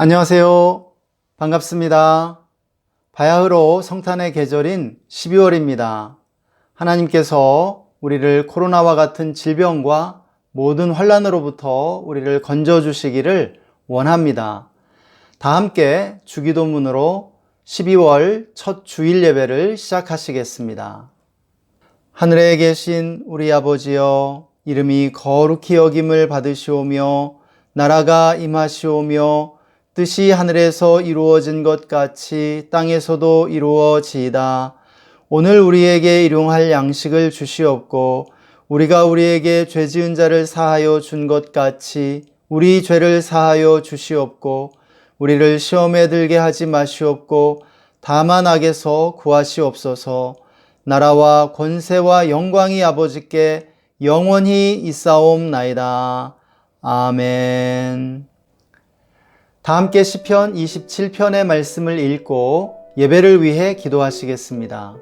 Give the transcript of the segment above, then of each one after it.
안녕하세요. 반갑습니다. 바야흐로 성탄의 계절인 12월입니다. 하나님께서 우리를 코로나와 같은 질병과 모든 환난으로부터 우리를 건져주시기를 원합니다. 다 함께 주기도문으로 12월 첫 주일 예배를 시작하시겠습니다. 하늘에 계신 우리 아버지여, 이름이 거룩히 여김을 받으시오며 나라가 임하시오며 뜻이 하늘에서 이루어진 것 같이 땅에서도 이루어지이다. 오늘 우리에게 일용할 양식을 주시옵고 우리가 우리에게 죄 지은 자를 사하여 준 것 같이 우리 죄를 사하여 주시옵고 우리를 시험에 들게 하지 마시옵고 다만 악에서 구하시옵소서. 나라와 권세와 영광이 아버지께 영원히 있사옵나이다. 아멘. 다 함께 시편 27편의 말씀을 읽고 예배를 위해 기도하시겠습니다.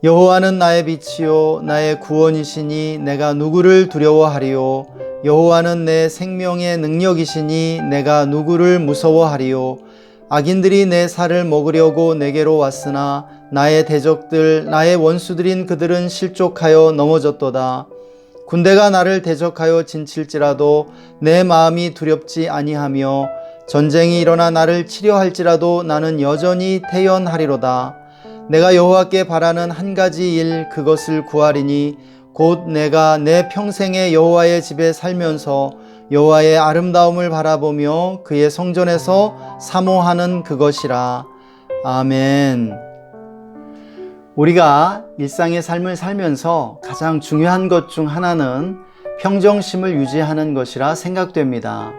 여호와는 나의 빛이요 나의 구원이시니 내가 누구를 두려워하리요. 여호와는 내 생명의 능력이시니 내가 누구를 무서워하리요. 악인들이 내 살을 먹으려고 내게로 왔으나 나의 대적들 나의 원수들인 그들은 실족하여 넘어졌도다. 군대가 나를 대적하여 진칠지라도 내 마음이 두렵지 아니하며 전쟁이 일어나 나를 치려 할지라도 나는 여전히 태연하리로다. 내가 여호와께 바라는 한 가지 일 그것을 구하리니 곧 내가 내 평생에 여호와의 집에 살면서 여호와의 아름다움을 바라보며 그의 성전에서 사모하는 그것이라. 아멘. 우리가 일상의 삶을 살면서 가장 중요한 것 중 하나는 평정심을 유지하는 것이라 생각됩니다.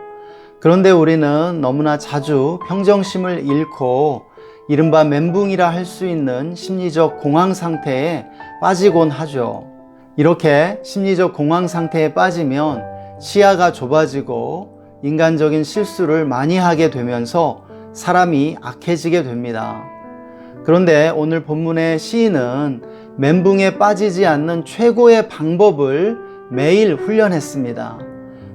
그런데 우리는 너무나 자주 평정심을 잃고 이른바 멘붕이라 할 수 있는 심리적 공황 상태에 빠지곤 하죠. 이렇게 심리적 공황 상태에 빠지면 시야가 좁아지고 인간적인 실수를 많이 하게 되면서 사람이 악해지게 됩니다. 그런데 오늘 본문의 시인은 멘붕에 빠지지 않는 최고의 방법을 매일 훈련했습니다.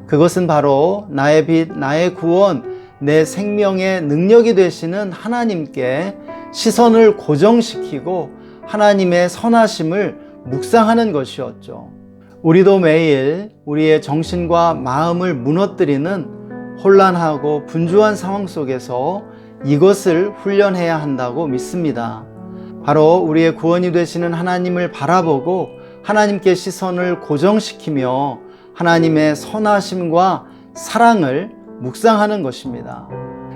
그것은 바로 나의 빛, 나의 구원, 내 생명의 능력이 되시는 하나님께 시선을 고정시키고 하나님의 선하심을 묵상하는 것이었죠. 우리도 매일 우리의 정신과 마음을 무너뜨리는 혼란하고 분주한 상황 속에서 이것을 훈련해야 한다고 믿습니다. 바로 우리의 구원이 되시는 하나님을 바라보고 하나님께 시선을 고정시키며 하나님의 선하심과 사랑을 묵상하는 것입니다.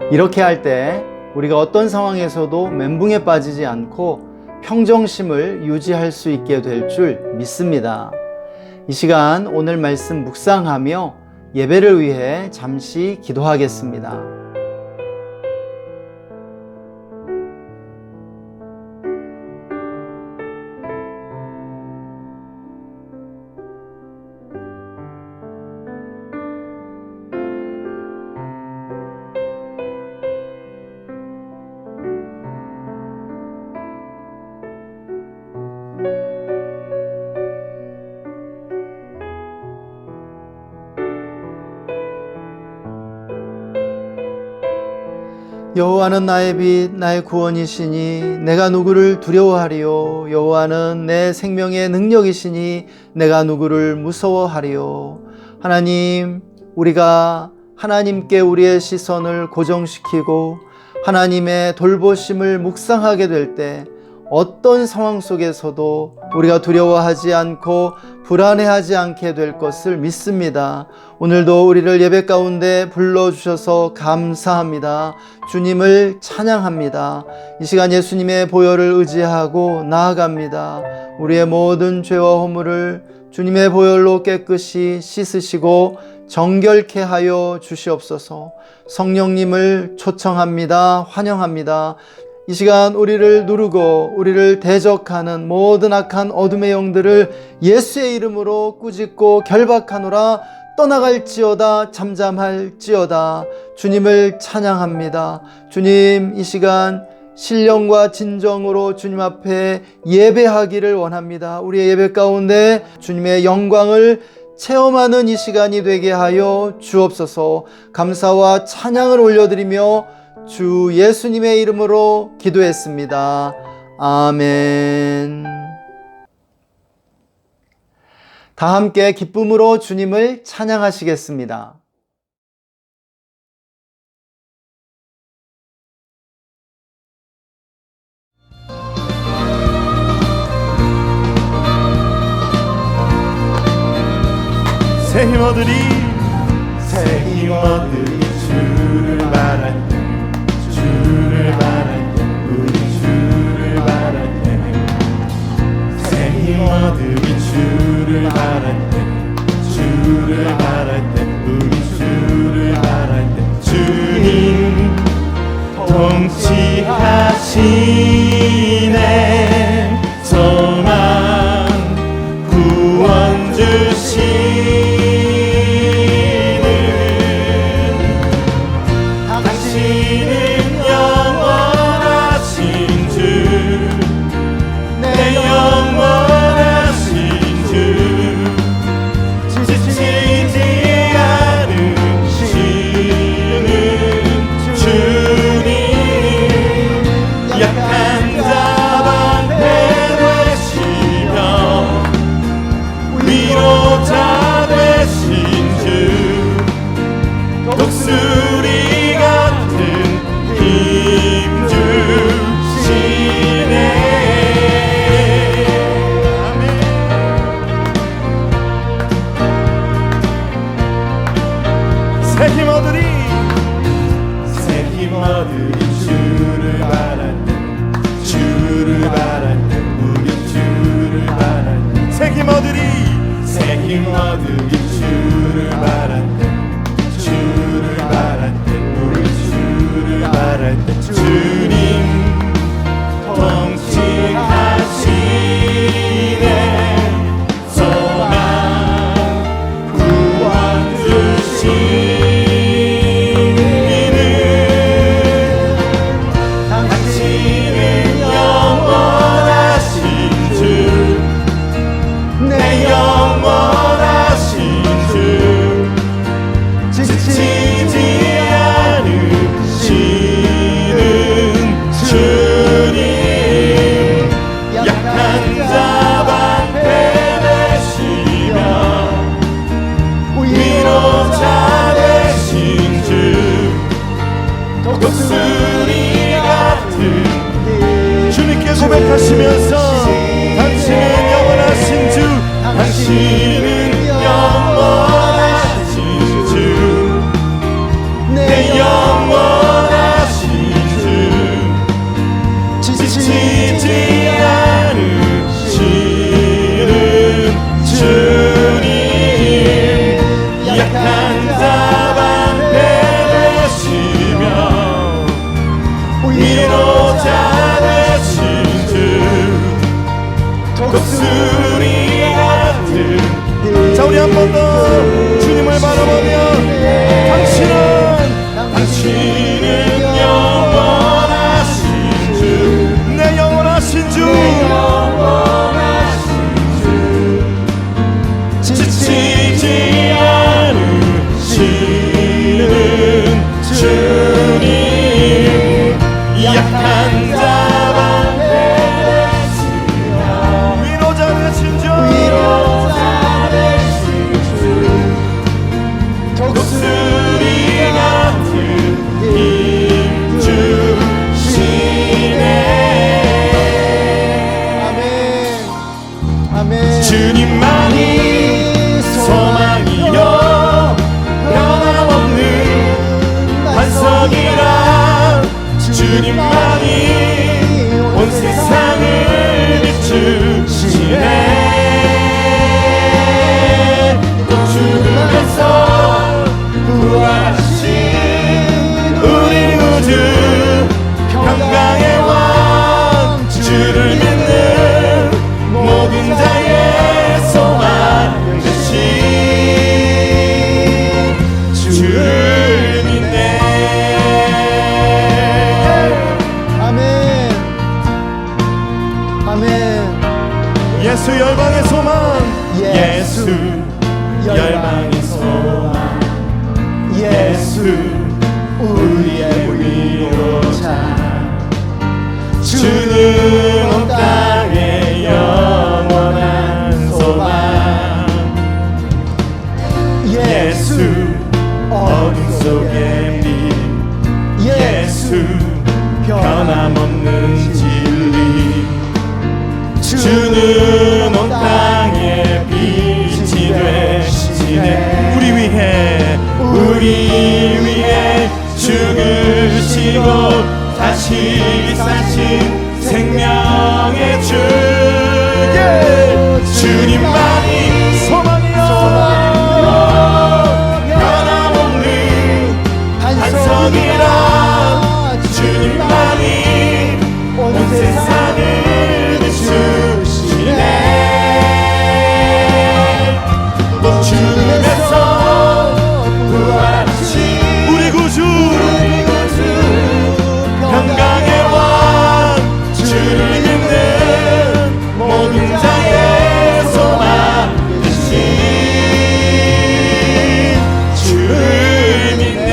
이렇게 할 때 우리가 어떤 상황에서도 멘붕에 빠지지 않고 평정심을 유지할 수 있게 될 줄 믿습니다. 이 시간 오늘 말씀 묵상하며 예배를 위해 잠시 기도하겠습니다. 여호와는 나의 빛, 나의 구원이시니 내가 누구를 두려워하리요. 여호와는 내 생명의 능력이시니 내가 누구를 무서워하리요. 하나님, 우리가 하나님께 우리의 시선을 고정시키고 하나님의 돌보심을 묵상하게 될 때 어떤 상황 속에서도 우리가 두려워하지 않고 불안해하지 않게 될 것을 믿습니다. 오늘도 우리를 예배 가운데 불러주셔서 감사합니다. 주님을 찬양합니다. 이 시간 예수님의 보혈을 의지하고 나아갑니다. 우리의 모든 죄와 허물을 주님의 보혈로 깨끗이 씻으시고 정결케 하여 주시옵소서. 성령님을 초청합니다. 환영합니다. 이 시간 우리를 누르고 우리를 대적하는 모든 악한 어둠의 영들을 예수의 이름으로 꾸짖고 결박하노라. 떠나갈지어다 잠잠할지어다. 주님을 찬양합니다. 주님, 이 시간 신령과 진정으로 주님 앞에 예배하기를 원합니다. 우리의 예배 가운데 주님의 영광을 체험하는 이 시간이 되게 하여 주옵소서. 감사와 찬양을 올려드리며 주 예수님의 이름으로 기도했습니다. 아멘. 다 함께 기쁨으로 주님을 찬양하시겠습니다. 새 힘 얻으리 주를 바랄 때 주를 바랄 때 우리 주를 바랄 때 새 힘 얻으리 주를 바랄 때 주를 바랄 때 우리 주를 바랄 때 주님 통치하시네 소망 구원 주시 독수리 같은 힘 주시네. 새 힘 얻으리 주를 바랄 때 주를 바랄 때 우리 주를 바랄 때 새 힘 얻으리 주를 바랄 때 주를 바랄 때 우리 주를 바랄 때 주님 통치하시네 소망 구원 주시는 당신은 영원하신 주 내 영원하신 주 지치지 않으시는 주님 약한 자 방패 되시며 위로자 되신 주 독수리 같은 주님께 고백하시면서 당신은 영원하신 주 당신은 영원하신 주 내 영원하신 주 지치지 않으시는 주님 약한 자 방패 되시며 위로자 되신 주 독수리 같은 자 우리 한 번 더 주님을 바라보며 당신은 영원하신 주 내 영원하신 주 지치지 않으시는 주님 약한 자 방패 되시며 위로자 되신 주 독수리 같은 힘 주시네. 아멘. 아멘. 주님만이 소망이요 변함없는 반석이라 주님만이 온 세상을 비추시네. 또 죽음에서 부활하신 우리 우주 평강의 왕 주를 믿는 모든 자의 소망 되신 주를 믿네. 아멘. 예수 변함없는 진리 주는 온 땅에 빛이 되시네 우리 위해 죽으시고 다시 사신 생명의 주 주님만이 소망이요 변함없는 반석이라 주님만이 온 세상을 비추시네 또 죽음에서 부활하신 우리 구주 평강의 왕 주를 믿는 모든 자의 소망 되신 주를 믿네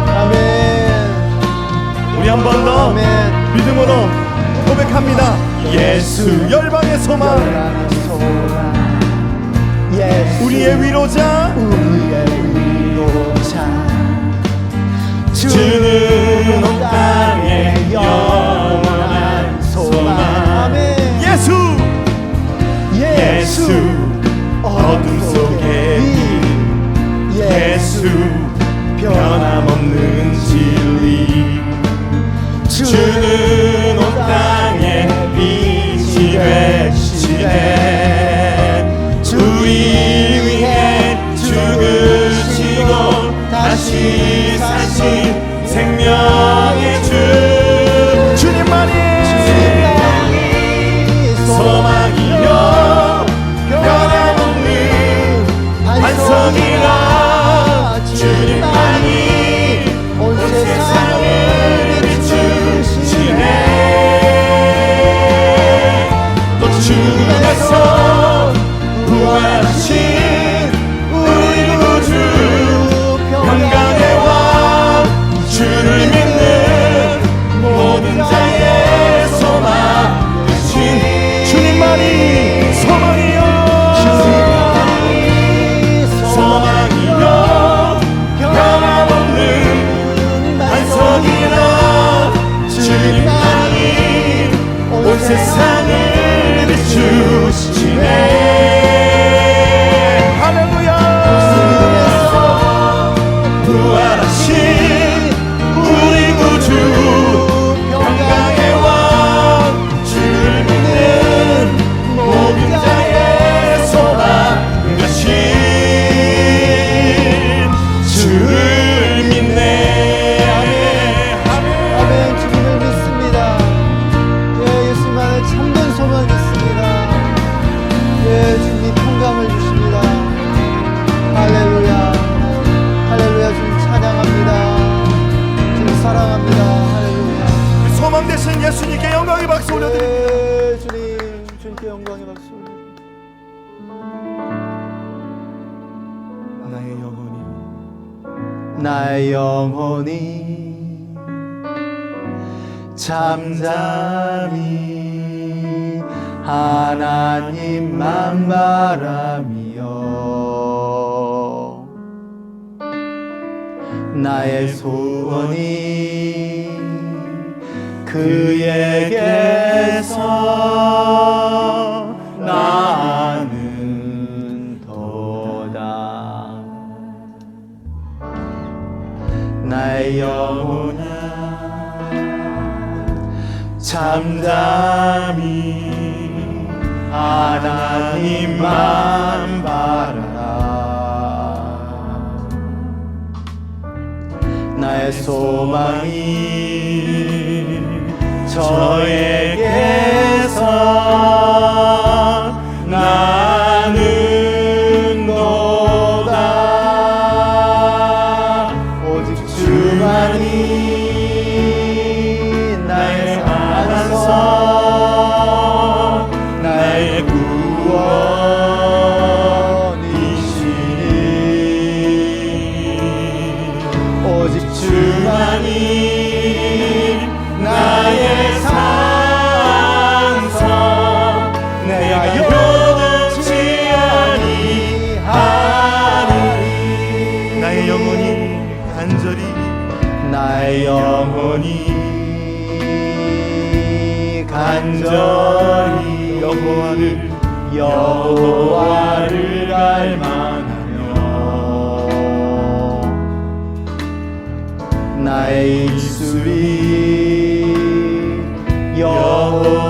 아멘. 우리 한 번 더 아멘. 믿음으로 고백합니다. 예수 열방의 소망 우리의 위로자 주는 온 땅에 영원한 소망 예수 어둠 속에 예수 변함없는 진리 주는 온 땅에 빛이 되시네 우리 위해 죽으시고 다시 사신 생명의 주 주님만이 소망이요 변함없는 반석이라 주님만이 온 세상을 비추시네 또 죽음에서 부활하신 우리 구주 평강의 왕 주를 믿는 모든 자의 소망 되신 주님만이 소망이요 소망이요 변함없는 반석이라 주님만이 온 세상을 비추시네 할렐루야 부활하신 우리 구주 평강의 왕 주를 믿는 모든 자의 소망 되신 주를 믿네 아멘. 주님을 믿습니다. 예수만의 참된 소망 믿습니다. 주님 평강을 주십니다. 할렐루야 할렐루야. 주님 찬양합니다. 주님 사랑합니다. 할렐루야. 소망 되신 예수님께 영광의 박수 올려드립니다. 주님께 영광의 박수 올려드립니다. 나의 영혼이 잠잠히 하나님만 바라며 나의 소원이 그에게서 나는 도다. 나의 영혼아 잠잠히 하나님만 바라라. 나의 소망이 저에게서 나는 도다. 오직 주만이 나의 반석 나의 구원이시니 오직 주만이 나의 간절히 나의 영혼이 간절히 여호와를 갈망하며 나의 입술이 여호와를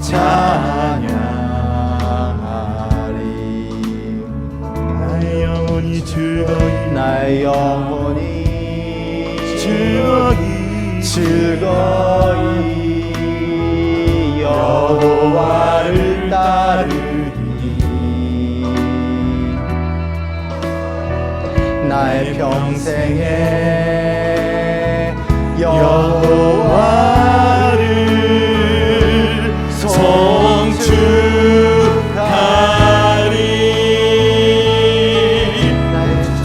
찬양하리. 나의 영혼이 즐거이 나의 영혼이 즐거이 여호와를 따르리. 나의 평생에 여호와를 송축하리.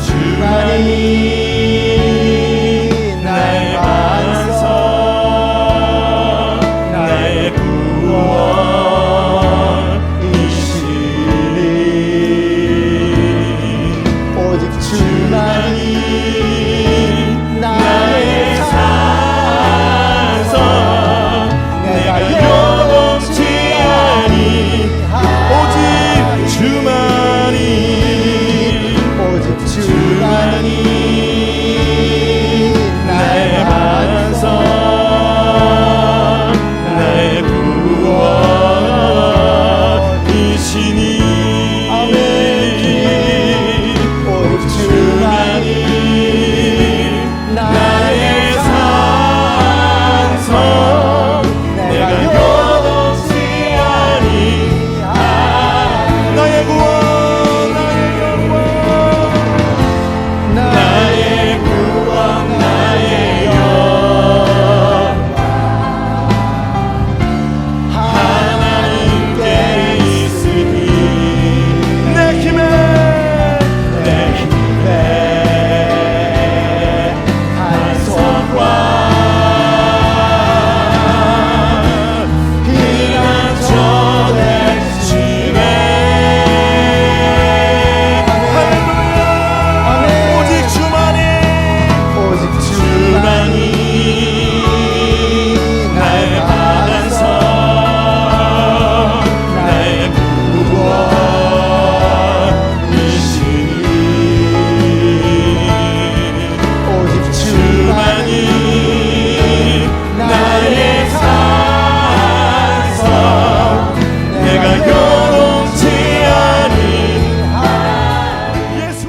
주만이 나의 반석 나의 구원이시니 오직 주만이 나의 산성 내가 요동치 아니하리. 오직 주만이 오직 주만이 나의 반석 나의 구원이시니 아멘. 오직 주만이 나의 산성 내가 요동치 아니하리. 나의 구원 나의 영원 나의 구원 나의 영광 하나님께 있으니 내 힘에 내 힘의 반석과 피난처 되시네. 아멘. 오직 주만이 오직 주만이 나의 반석 나의 구원이시니 오직 주만이 나의 산성 내가 요동치 아니하리. 예수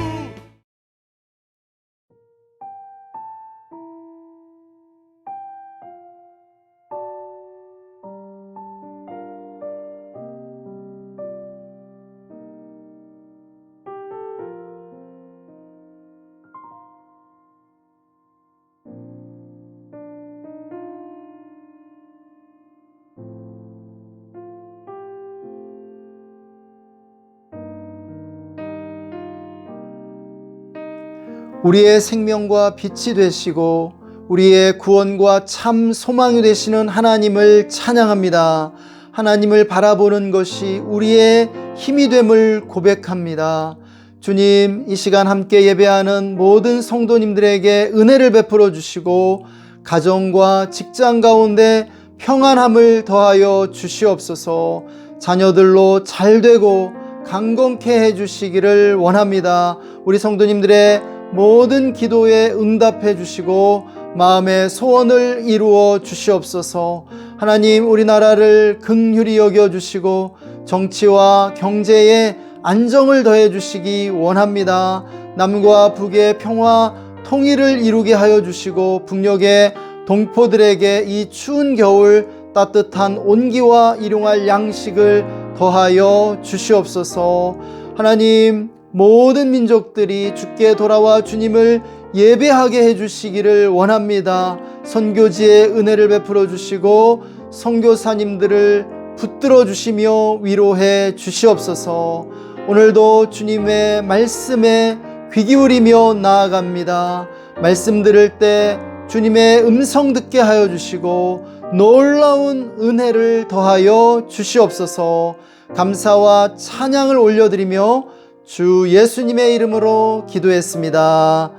우리의 생명과 빛이 되시고 우리의 구원과 참 소망이 되시는 하나님을 찬양합니다. 하나님을 바라보는 것이 우리의 힘이 됨을 고백합니다. 주님, 이 시간 함께 예배하는 모든 성도님들에게 은혜를 베풀어 주시고 가정과 직장 가운데 평안함을 더하여 주시옵소서. 자녀들로 잘되고 강건케 해주시기를 원합니다. 우리 성도님들의 모든 기도에 응답해 주시고 마음의 소원을 이루어 주시옵소서. 하나님, 우리나라를 긍휼히 여겨 주시고 정치와 경제에 안정을 더해 주시기 원합니다. 남과 북의 평화 통일을 이루게 하여 주시고 북녘의 동포들에게 이 추운 겨울 따뜻한 온기와 일용할 양식을 더하여 주시옵소서. 하나님, 모든 민족들이 주께 돌아와 주님을 예배하게 해주시기를 원합니다. 선교지에 은혜를 베풀어 주시고 선교사님들을 붙들어 주시며 위로해 주시옵소서. 오늘도 주님의 말씀에 귀 기울이며 나아갑니다. 말씀 들을 때 주님의 음성 듣게 하여 주시고 놀라운 은혜를 더하여 주시옵소서. 감사와 찬양을 올려드리며 주 예수님의 이름으로 기도했습니다.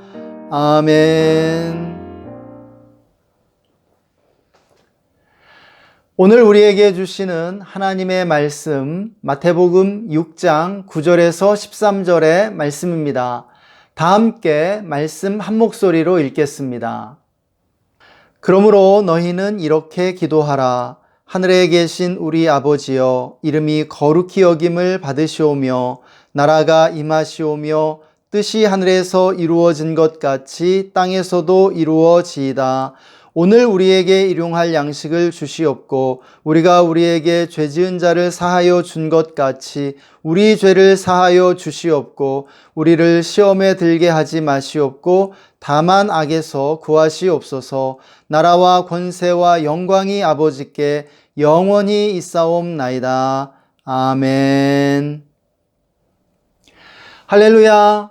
아멘. 오늘 우리에게 주시는 하나님의 말씀, 마태복음 6장 9절에서 13절의 말씀입니다. 다 함께 말씀 한 목소리로 읽겠습니다. 그러므로 너희는 이렇게 기도하라. 하늘에 계신 우리 아버지여, 이름이 거룩히 여김을 받으시오며 나라가 임하시오며 뜻이 하늘에서 이루어진 것 같이 땅에서도 이루어지이다. 오늘 우리에게 일용할 양식을 주시옵고 우리가 우리에게 죄 지은 자를 사하여 준 것 같이 우리 죄를 사하여 주시옵고 우리를 시험에 들게 하지 마시옵고 다만 악에서 구하시옵소서. 나라와 권세와 영광이 아버지께 영원히 있사옵나이다. 아멘. 할렐루야.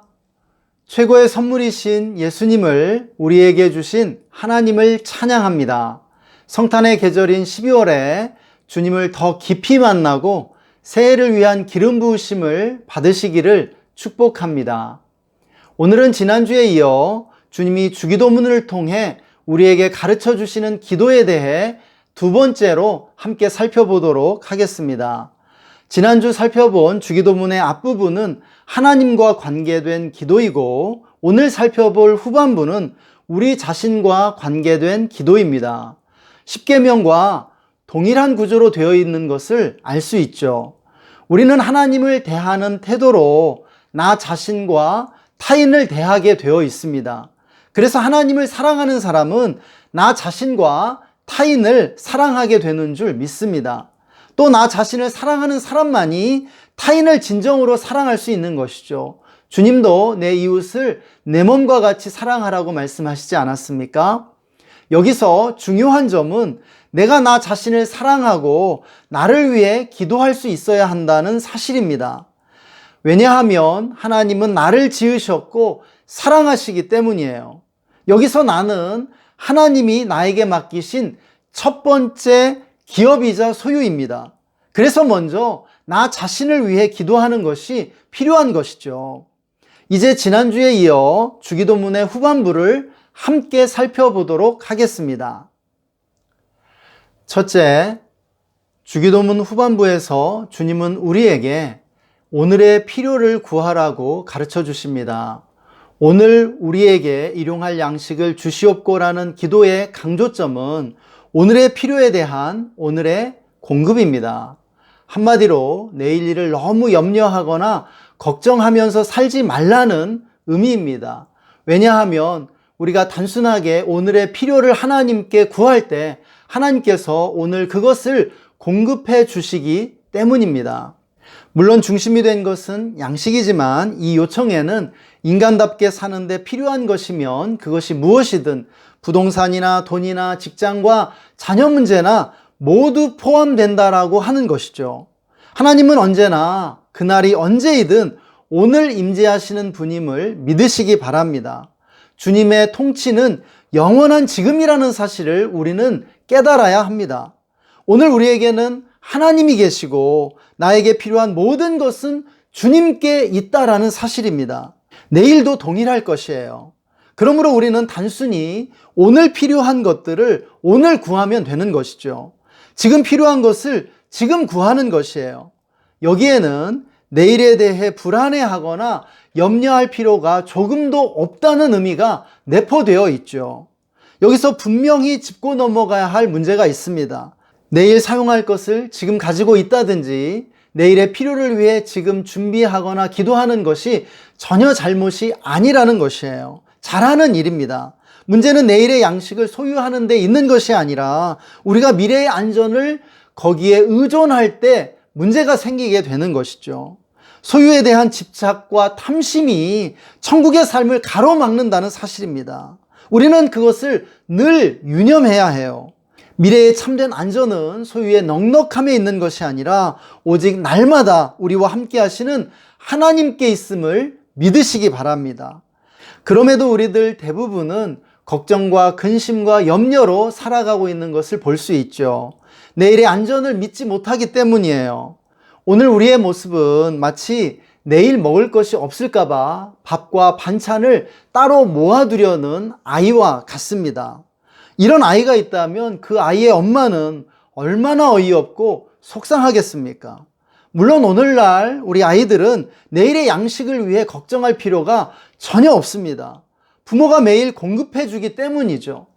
최고의 선물이신 예수님을 우리에게 주신 하나님을 찬양합니다. 성탄의 계절인 12월에 주님을 더 깊이 만나고 새해를 위한 기름 부으심을 받으시기를 축복합니다. 오늘은 지난주에 이어 주님이 주기도문을 통해 우리에게 가르쳐 주시는 기도에 대해 두 번째로 함께 살펴보도록 하겠습니다. 지난주 살펴본 주기도문의 앞부분은 하나님과 관계된 기도이고 오늘 살펴볼 후반부는 우리 자신과 관계된 기도입니다. 십계명과 동일한 구조로 되어 있는 것을 알 수 있죠. 우리는 하나님을 대하는 태도로 나 자신과 타인을 대하게 되어 있습니다. 그래서 하나님을 사랑하는 사람은 나 자신과 타인을 사랑하게 되는 줄 믿습니다. 또 나 자신을 사랑하는 사람만이 타인을 진정으로 사랑할 수 있는 것이죠. 주님도 내 이웃을 내 몸과 같이 사랑하라고 말씀하시지 않았습니까? 여기서 중요한 점은 내가 나 자신을 사랑하고 나를 위해 기도할 수 있어야 한다는 사실입니다. 왜냐하면 하나님은 나를 지으셨고 사랑하시기 때문이에요. 여기서 나는 하나님이 나에게 맡기신 첫 번째 기업이자 소유입니다. 그래서 먼저 나 자신을 위해 기도하는 것이 필요한 것이죠. 이제 지난주에 이어 주기도문의 후반부를 함께 살펴보도록 하겠습니다. 첫째, 주기도문 후반부에서 주님은 우리에게 오늘의 필요를 구하라고 가르쳐 주십니다. 오늘 우리에게 일용할 양식을 주시옵고라는 기도의 강조점은 오늘의 필요에 대한 오늘의 공급입니다. 한마디로 내일 일을 너무 염려하거나 걱정하면서 살지 말라는 의미입니다. 왜냐하면 우리가 단순하게 오늘의 필요를 하나님께 구할 때 하나님께서 오늘 그것을 공급해 주시기 때문입니다. 물론 중심이 된 것은 양식이지만 이 요청에는 인간답게 사는데 필요한 것이면 그것이 무엇이든 부동산이나 돈이나 직장과 자녀 문제나 모두 포함된다라고 하는 것이죠. 하나님은 언제나 그날이 언제이든 오늘 임재하시는 분임을 믿으시기 바랍니다. 주님의 통치는 영원한 지금이라는 사실을 우리는 깨달아야 합니다. 오늘 우리에게는 하나님이 계시고 나에게 필요한 모든 것은 주님께 있다라는 사실입니다. 내일도 동일할 것이에요. 그러므로 우리는 단순히 오늘 필요한 것들을 오늘 구하면 되는 것이죠. 지금 필요한 것을 지금 구하는 것이에요. 여기에는 내일에 대해 불안해하거나 염려할 필요가 조금도 없다는 의미가 내포되어 있죠. 여기서 분명히 짚고 넘어가야 할 문제가 있습니다. 내일 사용할 것을 지금 가지고 있다든지 내일의 필요를 위해 지금 준비하거나 기도하는 것이 전혀 잘못이 아니라는 것이에요. 잘하는 일입니다. 문제는 내일의 양식을 소유하는 데 있는 것이 아니라 우리가 미래의 안전을 거기에 의존할 때 문제가 생기게 되는 것이죠. 소유에 대한 집착과 탐심이 천국의 삶을 가로막는다는 사실입니다. 우리는 그것을 늘 유념해야 해요. 미래의 참된 안전은 소유의 넉넉함에 있는 것이 아니라 오직 날마다 우리와 함께 하시는 하나님께 있음을 믿으시기 바랍니다. 그럼에도 우리들 대부분은 걱정과 근심과 염려로 살아가고 있는 것을 볼 수 있죠. 내일의 안전을 믿지 못하기 때문이에요. 오늘 우리의 모습은 마치 내일 먹을 것이 없을까봐 밥과 반찬을 따로 모아두려는 아이와 같습니다. 이런 아이가 있다면 그 아이의 엄마는 얼마나 어이없고 속상하겠습니까? 물론 오늘날 우리 아이들은 내일의 양식을 위해 걱정할 필요가 전혀 없습니다. 부모가 매일 공급해 주기 때문이죠.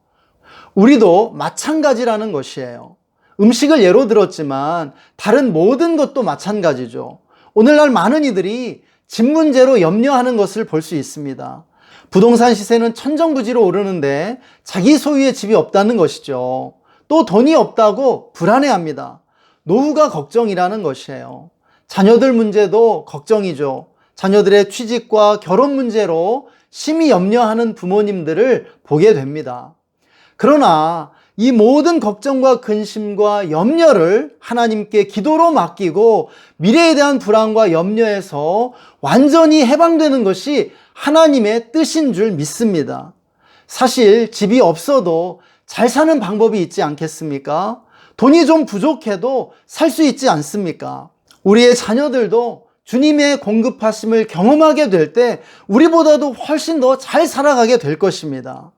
우리도 마찬가지라는 것이에요. 음식을 예로 들었지만 다른 모든 것도 마찬가지죠. 오늘날 많은 이들이 집 문제로 염려하는 것을 볼 수 있습니다. 부동산 시세는 천정부지로 오르는데 자기 소유의 집이 없다는 것이죠. 또 돈이 없다고 불안해합니다. 노후가 걱정이라는 것이에요. 자녀들 문제도 걱정이죠. 자녀들의 취직과 결혼 문제로 심히 염려하는 부모님들을 보게 됩니다. 그러나 이 모든 걱정과 근심과 염려를 하나님께 기도로 맡기고 미래에 대한 불안과 염려에서 완전히 해방되는 것이 하나님의 뜻인 줄 믿습니다. 사실 집이 없어도 잘 사는 방법이 있지 않겠습니까? 돈이 좀 부족해도 살 수 있지 않습니까? 우리의 자녀들도 주님의 공급하심을 경험하게 될 때 우리보다도 훨씬 더 잘 살아가게 될 것입니다.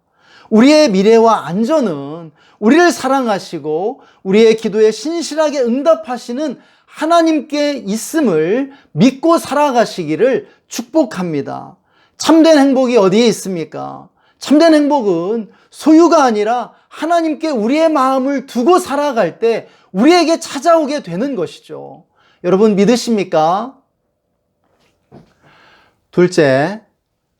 우리의 미래와 안전은 우리를 사랑하시고 우리의 기도에 신실하게 응답하시는 하나님께 있음을 믿고 살아가시기를 축복합니다. 참된 행복이 어디에 있습니까? 참된 행복은 소유가 아니라 하나님께 우리의 마음을 두고 살아갈 때 우리에게 찾아오게 되는 것이죠. 여러분 믿으십니까? 둘째,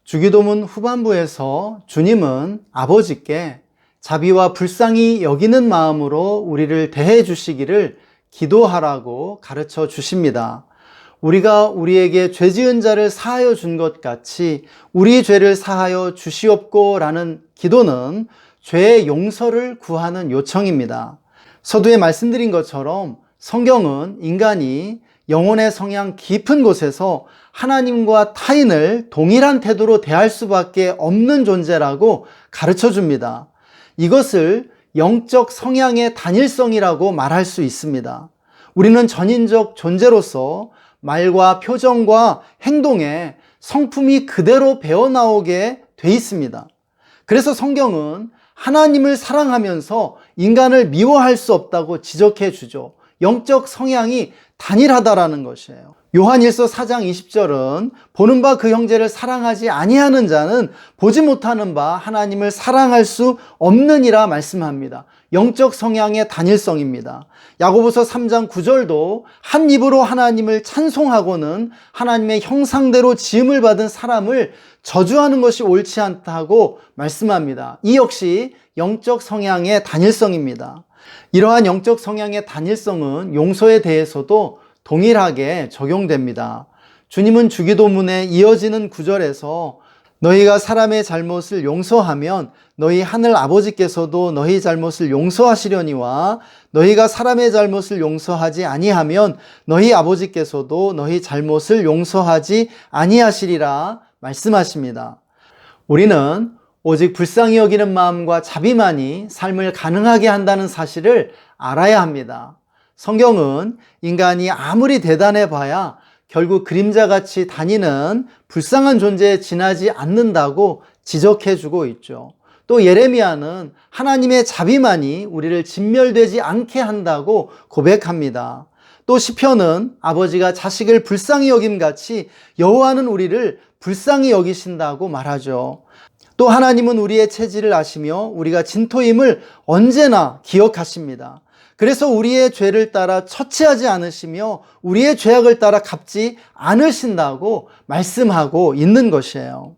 주기도문 후반부에서 주님은 아버지께 자비와 불쌍히 여기는 마음으로 우리를 대해 주시기를 기도하라고 가르쳐 주십니다. 우리가 우리에게 죄 지은 자를 사하여 준 것 같이 우리 죄를 사하여 주시옵고 라는 기도는 죄의 용서를 구하는 요청입니다. 서두에 말씀드린 것처럼 성경은 인간이 영혼의 성향 깊은 곳에서 하나님과 타인을 동일한 태도로 대할 수밖에 없는 존재라고 가르쳐 줍니다. 이것을 영적 성향의 단일성이라고 말할 수 있습니다. 우리는 전인적 존재로서 말과 표정과 행동에 성품이 그대로 배어나오게 돼 있습니다. 그래서 성경은 하나님을 사랑하면서 인간을 미워할 수 없다고 지적해 주죠. 영적 성향이 단일하다라는 것이에요. 요한일서 4장 20절은 보는 바 그 형제를 사랑하지 아니하는 자는 보지 못하는 바 하나님을 사랑할 수 없느니라 말씀합니다. 영적 성향의 단일성입니다. 야고보서 3장 9절도 한 입으로 하나님을 찬송하고는 하나님의 형상대로 지음을 받은 사람을 저주하는 것이 옳지 않다고 말씀합니다. 이 역시 영적 성향의 단일성입니다. 이러한 영적 성향의 단일성은 용서에 대해서도 동일하게 적용됩니다. 주님은 주기도문에 이어지는 구절에서 너희가 사람의 잘못을 용서하면 너희 하늘 아버지께서도 너희 잘못을 용서하시려니와 너희가 사람의 잘못을 용서하지 아니하면 너희 아버지께서도 너희 잘못을 용서하지 아니하시리라 말씀하십니다. 우리는 오직 불쌍히 여기는 마음과 자비만이 삶을 가능하게 한다는 사실을 알아야 합니다. 성경은 인간이 아무리 대단해 봐야 결국 그림자같이 다니는 불쌍한 존재에 지나지 않는다고 지적해주고 있죠. 또 예레미야는 하나님의 자비만이 우리를 진멸되지 않게 한다고 고백합니다. 또 시편은 아버지가 자식을 불쌍히 여김같이 여호와는 우리를 불쌍히 여기신다고 말하죠. 또 하나님은 우리의 체질을 아시며 우리가 진토임을 언제나 기억하십니다. 그래서 우리의 죄를 따라 처치하지 않으시며 우리의 죄악을 따라 갚지 않으신다고 말씀하고 있는 것이에요.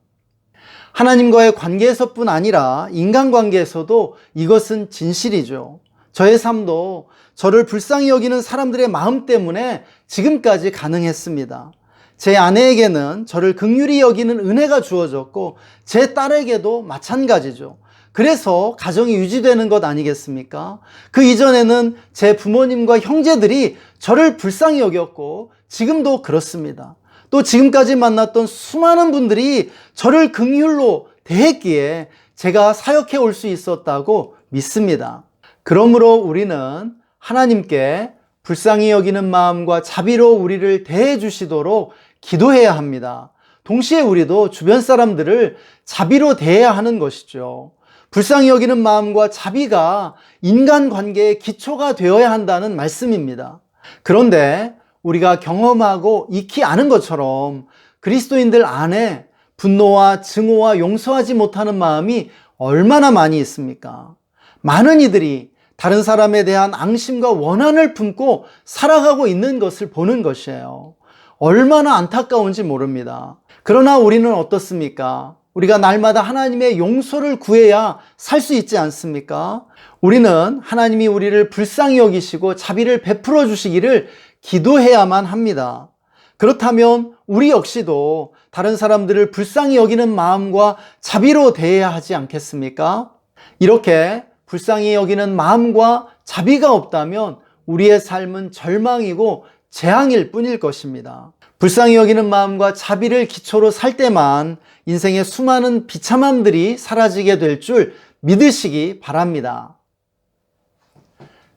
하나님과의 관계에서뿐 아니라 인간관계에서도 이것은 진실이죠. 저의 삶도 저를 불쌍히 여기는 사람들의 마음 때문에 지금까지 가능했습니다. 제 아내에게는 저를 긍휼히 여기는 은혜가 주어졌고 제 딸에게도 마찬가지죠. 그래서 가정이 유지되는 것 아니겠습니까? 그 이전에는 제 부모님과 형제들이 저를 불쌍히 여겼고 지금도 그렇습니다. 또 지금까지 만났던 수많은 분들이 저를 긍휼로 대했기에 제가 사역해 올 수 있었다고 믿습니다. 그러므로 우리는 하나님께 불쌍히 여기는 마음과 자비로 우리를 대해 주시도록 기도해야 합니다. 동시에 우리도 주변 사람들을 자비로 대해야 하는 것이죠. 불쌍히 여기는 마음과 자비가 인간관계의 기초가 되어야 한다는 말씀입니다. 그런데 우리가 경험하고 익히 아는 것처럼 그리스도인들 안에 분노와 증오와 용서하지 못하는 마음이 얼마나 많이 있습니까? 많은 이들이 다른 사람에 대한 앙심과 원한을 품고 살아가고 있는 것을 보는 것이에요. 얼마나 안타까운지 모릅니다. 그러나 우리는 어떻습니까? 우리가 날마다 하나님의 용서를 구해야 살 수 있지 않습니까? 우리는 하나님이 우리를 불쌍히 여기시고 자비를 베풀어 주시기를 기도해야만 합니다. 그렇다면 우리 역시도 다른 사람들을 불쌍히 여기는 마음과 자비로 대해야 하지 않겠습니까? 이렇게 불쌍히 여기는 마음과 자비가 없다면 우리의 삶은 절망이고 재앙일 뿐일 것입니다. 불쌍히 여기는 마음과 자비를 기초로 살 때만 인생의 수많은 비참함들이 사라지게 될 줄 믿으시기 바랍니다.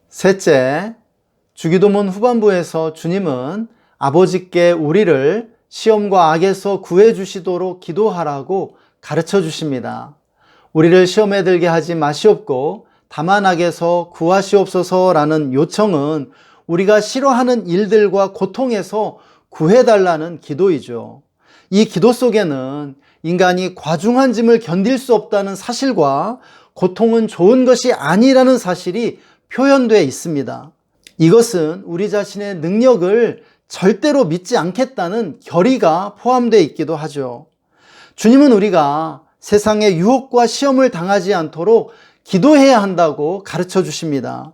셋째, 주기도문 후반부에서 주님은 아버지께 우리를 시험과 악에서 구해 주시도록 기도하라고 가르쳐 주십니다. 우리를 시험에 들게 하지 마시옵고 다만 악에서 구하시옵소서라는 요청은 우리가 싫어하는 일들과 고통에서 구해달라는 기도이죠. 이 기도 속에는 인간이 과중한 짐을 견딜 수 없다는 사실과 고통은 좋은 것이 아니라는 사실이 표현되어 있습니다. 이것은 우리 자신의 능력을 절대로 믿지 않겠다는 결의가 포함되어 있기도 하죠. 주님은 우리가 세상의 유혹과 시험을 당하지 않도록 기도해야 한다고 가르쳐 주십니다.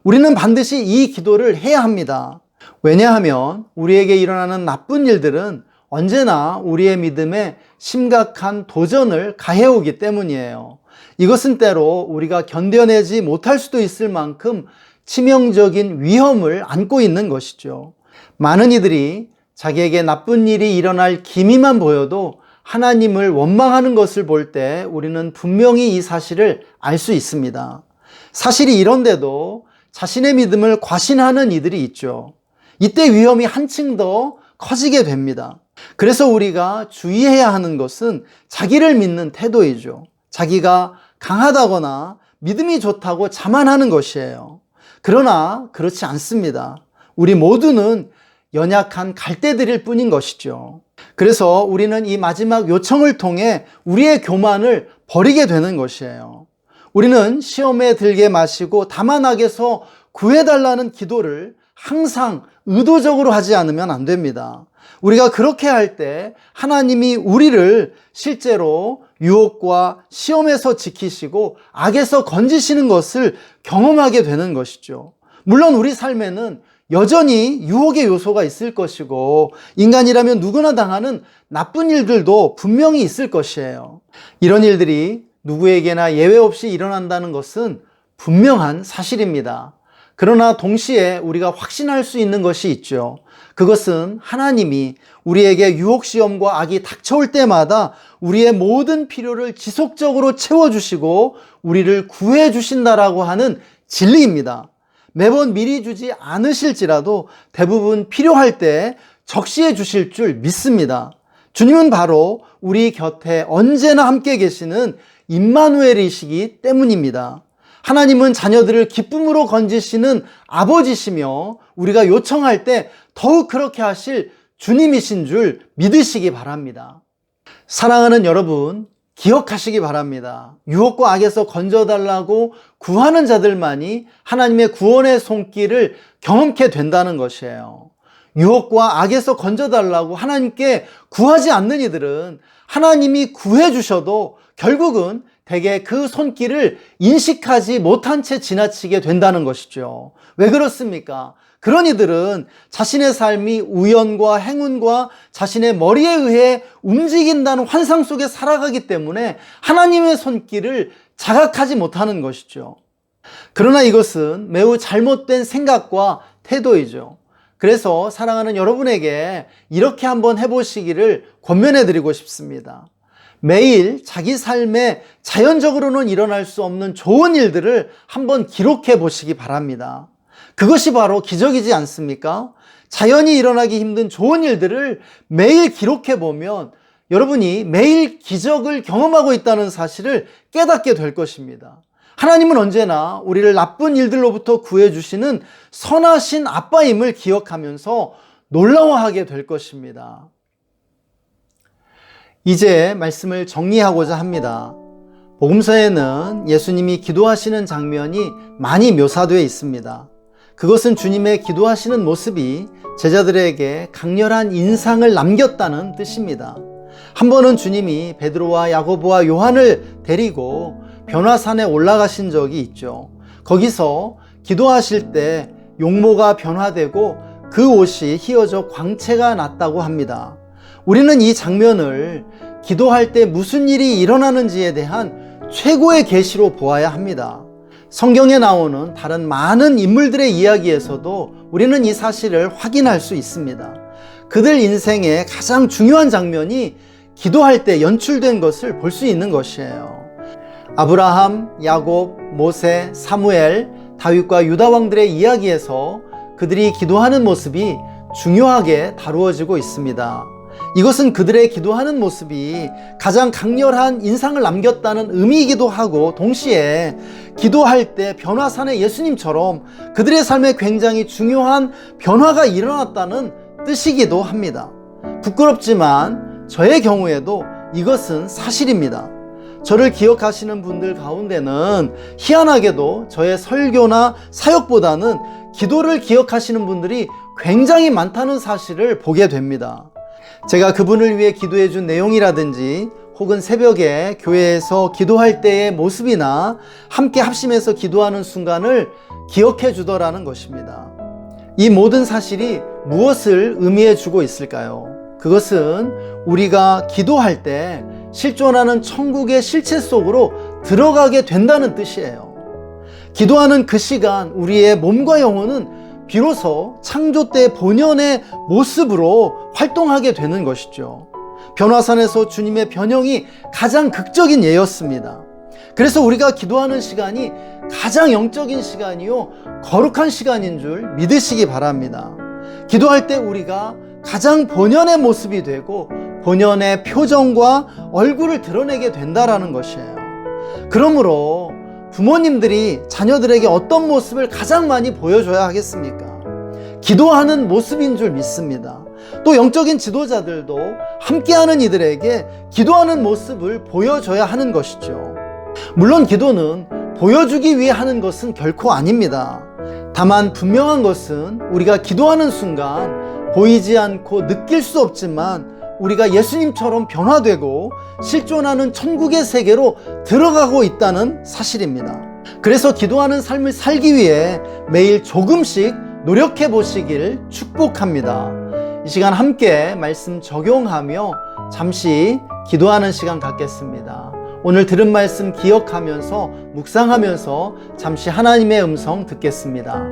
우리는 반드시 이 기도를 해야 합니다. 왜냐하면 우리에게 일어나는 나쁜 일들은 언제나 우리의 믿음에 심각한 도전을 가해오기 때문이에요. 이것은 때로 우리가 견뎌내지 못할 수도 있을 만큼 치명적인 위험을 안고 있는 것이죠. 많은 이들이 자기에게 나쁜 일이 일어날 기미만 보여도 하나님을 원망하는 것을 볼 때 우리는 분명히 이 사실을 알 수 있습니다. 사실이 이런데도 자신의 믿음을 과신하는 이들이 있죠. 이때 위험이 한층 더 커지게 됩니다. 그래서 우리가 주의해야 하는 것은 자기를 믿는 태도이죠. 자기가 강하다거나 믿음이 좋다고 자만하는 것이에요. 그러나 그렇지 않습니다. 우리 모두는 연약한 갈대들일 뿐인 것이죠. 그래서 우리는 이 마지막 요청을 통해 우리의 교만을 버리게 되는 것이에요. 우리는 시험에 들게 마시고 다만 악에서 구해달라는 기도를 항상 의도적으로 하지 않으면 안 됩니다. 우리가 그렇게 할 때 하나님이 우리를 실제로 유혹과 시험에서 지키시고 악에서 건지시는 것을 경험하게 되는 것이죠. 물론 우리 삶에는 여전히 유혹의 요소가 있을 것이고 인간이라면 누구나 당하는 나쁜 일들도 분명히 있을 것이에요. 이런 일들이 누구에게나 예외 없이 일어난다는 것은 분명한 사실입니다. 그러나 동시에 우리가 확신할 수 있는 것이 있죠. 그것은 하나님이 우리에게 유혹시험과 악이 닥쳐올 때마다 우리의 모든 필요를 지속적으로 채워주시고 우리를 구해주신다라고 하는 진리입니다. 매번 미리 주지 않으실지라도 대부분 필요할 때 적시해 주실 줄 믿습니다. 주님은 바로 우리 곁에 언제나 함께 계시는 임마누엘이시기 때문입니다. 하나님은 자녀들을 기쁨으로 건지시는 아버지시며 우리가 요청할 때 더욱 그렇게 하실 주님이신 줄 믿으시기 바랍니다. 사랑하는 여러분, 기억하시기 바랍니다. 유혹과 악에서 건져달라고 구하는 자들만이 하나님의 구원의 손길을 경험케 된다는 것이에요. 유혹과 악에서 건져달라고 하나님께 구하지 않는 이들은 하나님이 구해주셔도 결국은 대개 그 손길을 인식하지 못한 채 지나치게 된다는 것이죠. 왜 그렇습니까? 그런 이들은 자신의 삶이 우연과 행운과 자신의 머리에 의해 움직인다는 환상 속에 살아가기 때문에 하나님의 손길을 자각하지 못하는 것이죠. 그러나 이것은 매우 잘못된 생각과 태도이죠. 그래서 사랑하는 여러분에게 이렇게 한번 해보시기를 권면해 드리고 싶습니다. 매일 자기 삶에 자연적으로는 일어날 수 없는 좋은 일들을 한번 기록해 보시기 바랍니다. 그것이 바로 기적이지 않습니까? 자연히 일어나기 힘든 좋은 일들을 매일 기록해 보면 여러분이 매일 기적을 경험하고 있다는 사실을 깨닫게 될 것입니다. 하나님은 언제나 우리를 나쁜 일들로부터 구해주시는 선하신 아빠임을 기억하면서 놀라워하게 될 것입니다. 이제 말씀을 정리하고자 합니다. 복음서에는 예수님이 기도하시는 장면이 많이 묘사되어 있습니다. 그것은 주님의 기도하시는 모습이 제자들에게 강렬한 인상을 남겼다는 뜻입니다. 한 번은 주님이 베드로와 야고보와 요한을 데리고 변화산에 올라가신 적이 있죠. 거기서 기도하실 때 용모가 변화되고 그 옷이 휘어져 광채가 났다고 합니다. 우리는 이 장면을 기도할 때 무슨 일이 일어나는지에 대한 최고의 계시로 보아야 합니다. 성경에 나오는 다른 많은 인물들의 이야기에서도 우리는 이 사실을 확인할 수 있습니다. 그들 인생의 가장 중요한 장면이 기도할 때 연출된 것을 볼 수 있는 것이에요. 아브라함, 야곱, 모세, 사무엘, 다윗과 유다 왕들의 이야기에서 그들이 기도하는 모습이 중요하게 다루어지고 있습니다. 이것은 그들의 기도하는 모습이 가장 강렬한 인상을 남겼다는 의미이기도 하고, 동시에 기도할 때 변화산의 예수님처럼 그들의 삶에 굉장히 중요한 변화가 일어났다는 뜻이기도 합니다. 부끄럽지만 저의 경우에도 이것은 사실입니다. 저를 기억하시는 분들 가운데는 희한하게도 저의 설교나 사역보다는 기도를 기억하시는 분들이 굉장히 많다는 사실을 보게 됩니다. 제가 그분을 위해 기도해 준 내용이라든지 혹은 새벽에 교회에서 기도할 때의 모습이나 함께 합심해서 기도하는 순간을 기억해 주더라는 것입니다. 이 모든 사실이 무엇을 의미해 주고 있을까요? 그것은 우리가 기도할 때 실존하는 천국의 실체 속으로 들어가게 된다는 뜻이에요. 기도하는 그 시간 우리의 몸과 영혼은 비로소 창조 때 본연의 모습으로 활동하게 되는 것이죠. 변화산에서 주님의 변형이 가장 극적인 예였습니다. 그래서 우리가 기도하는 시간이 가장 영적인 시간이요 거룩한 시간인 줄 믿으시기 바랍니다. 기도할 때 우리가 가장 본연의 모습이 되고 본연의 표정과 얼굴을 드러내게 된다라는 것이에요. 그러므로 부모님들이 자녀들에게 어떤 모습을 가장 많이 보여줘야 하겠습니까? 기도하는 모습인 줄 믿습니다. 또 영적인 지도자들도 함께하는 이들에게 기도하는 모습을 보여줘야 하는 것이죠. 물론 기도는 보여주기 위해 하는 것은 결코 아닙니다. 다만 분명한 것은 우리가 기도하는 순간 보이지 않고 느낄 수 없지만 우리가 예수님처럼 변화되고 실존하는 천국의 세계로 들어가고 있다는 사실입니다. 그래서 기도하는 삶을 살기 위해 매일 조금씩 노력해 보시길 축복합니다. 이 시간 함께 말씀 적용하며 잠시 기도하는 시간 갖겠습니다. 오늘 들은 말씀 기억하면서 묵상하면서 잠시 하나님의 음성 듣겠습니다.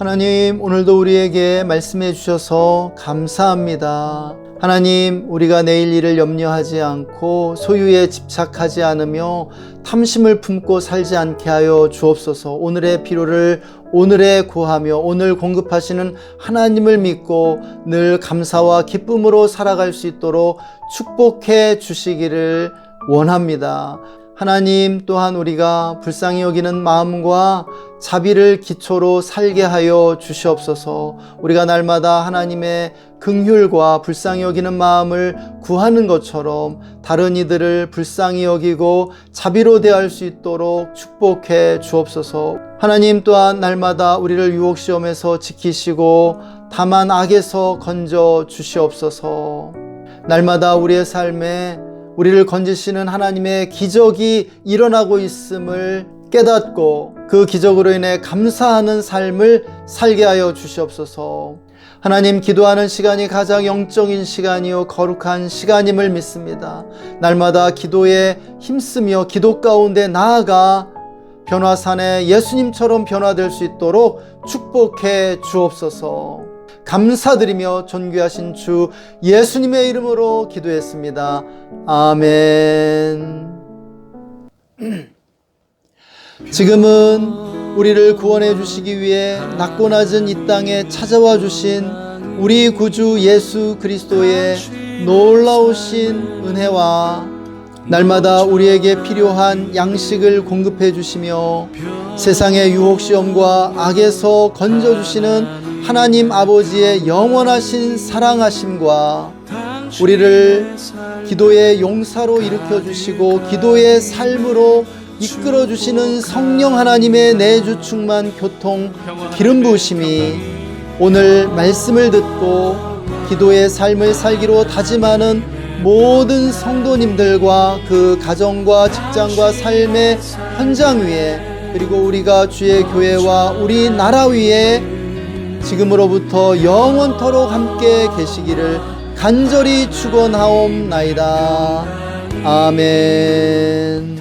하나님, 오늘도 우리에게 말씀해 주셔서 감사합니다. 하나님, 우리가 내일 일을 염려하지 않고 소유에 집착하지 않으며 탐심을 품고 살지 않게 하여 주옵소서. 오늘의 필요를 오늘에 구하며 오늘 공급하시는 하나님을 믿고 늘 감사와 기쁨으로 살아갈 수 있도록 축복해 주시기를 원합니다. 하나님, 또한 우리가 불쌍히 여기는 마음과 자비를 기초로 살게 하여 주시옵소서. 우리가 날마다 하나님의 긍휼과 불쌍히 여기는 마음을 구하는 것처럼 다른 이들을 불쌍히 여기고 자비로 대할 수 있도록 축복해 주옵소서. 하나님, 또한 날마다 우리를 유혹시험에서 지키시고 다만 악에서 건져 주시옵소서. 날마다 우리의 삶에 우리를 건지시는 하나님의 기적이 일어나고 있음을 깨닫고 그 기적으로 인해 감사하는 삶을 살게 하여 주시옵소서. 하나님, 기도하는 시간이 가장 영적인 시간이요 거룩한 시간임을 믿습니다. 날마다 기도에 힘쓰며 기도 가운데 나아가 변화산에 예수님처럼 변화될 수 있도록 축복해 주옵소서. 감사드리며 존귀하신 주 예수님의 이름으로 기도했습니다. 아멘. 지금은 우리를 구원해 주시기 위해 낮고 낮은 이 땅에 찾아와 주신 우리 구주 예수 그리스도의 놀라우신 은혜와 날마다 우리에게 필요한 양식을 공급해 주시며 세상의 유혹시험과 악에서 건져주시는 하나님 아버지의 영원하신 사랑하심과 우리를 기도의 용사로 일으켜 주시고 기도의 삶으로 이끌어 주시는 성령 하나님의 내주 충만 교통 기름 부으심이 오늘 말씀을 듣고 기도의 삶을 살기로 다짐하는 모든 성도님들과 그 가정과 직장과 삶의 현장 위에 그리고 우리가 주의 교회와 우리나라 위에 지금으로부터 영원토록 함께 계시기를 간절히 축원하옵나이다. 아멘.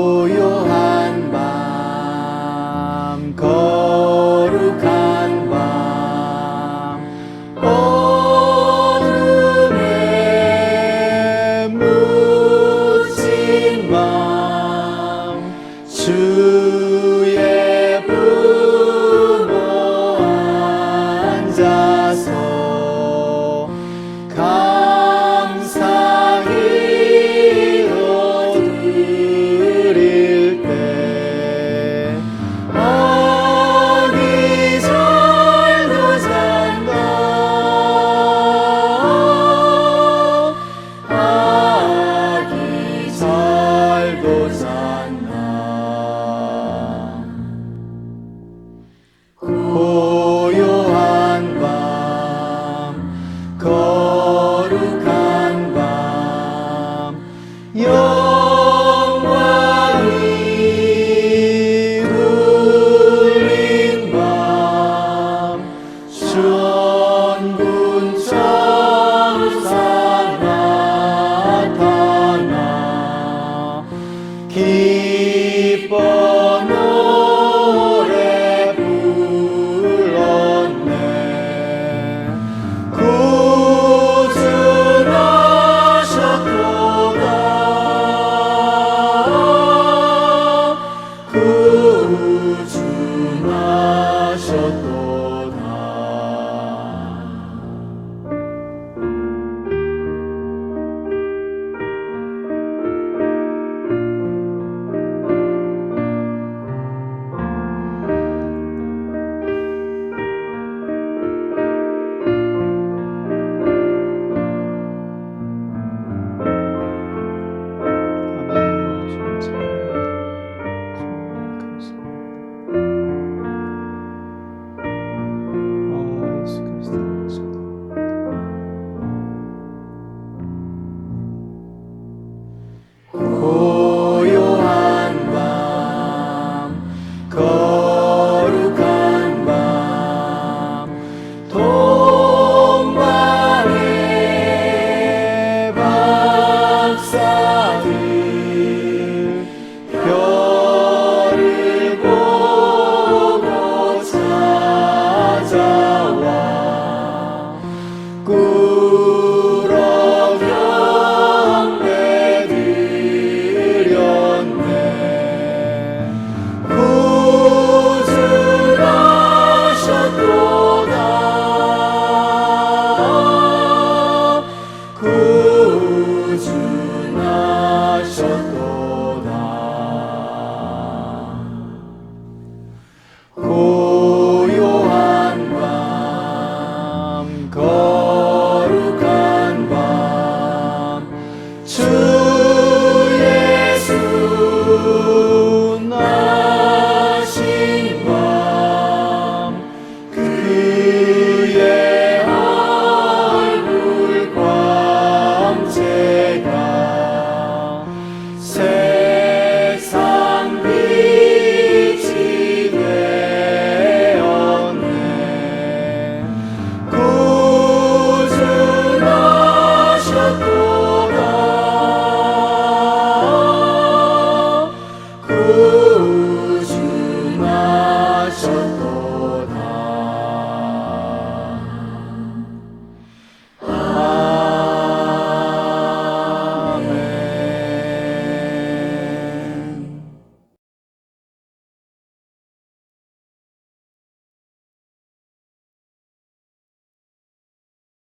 고요한 밤 거룩한 밤 어둠에 묻힌 밤 주의 부모 앉아서 감사히 드릴 때 아기 잘도 잔다 아기 잘도 잔다 고요한 밤 거룩한 밤 영광이 울린 밤 전군 천사 나타나 기뻐 노래 불렀네 고요한